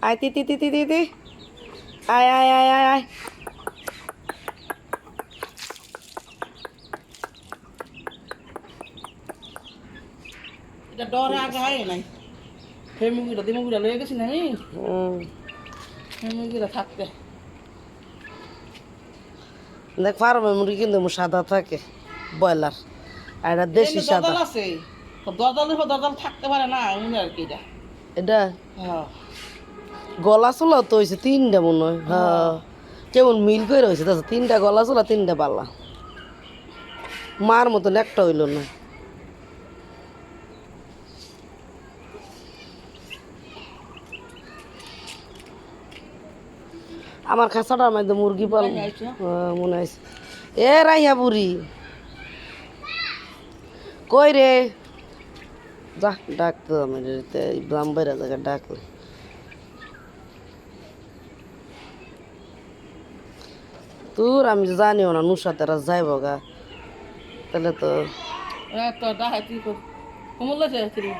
আয় তিতি তিতি তিতি আয় আয় আয় আয় আয় এটা ডরে আগে হয় নাই সেই মুরগিটা লয়ে গেছি না আমি সেই মুরগিটা থাকতে দেখ ফার্মের মুরগি কিন্তু সাদা থাকে ব্রয়লার আর এটা দেশি সাদা দরজাল আছে দরজালের পর দরজাল থাকতে পারে না এমনি আর কি এটা এটা হ্যাঁ গলা চোলা তো হয়েছে তিনটা মনে হয় হ্যাঁ কেমন মিল করে হয়েছে তো তিনটা গলা চোলা তিনটা পাল্লা মার মতন একটা হইল না আমার খাঁচাটার মধ্যে মুরগি পাল মনে হয়েছে এ রাইহা বুড়ি কই রে যা ডাকতো আমি দাম বাইরা জায়গা ডাকলে তোর আমি জানিও না নুসা তারা যাইব গা তাহলে তো তো ডাকাতি কমল আছে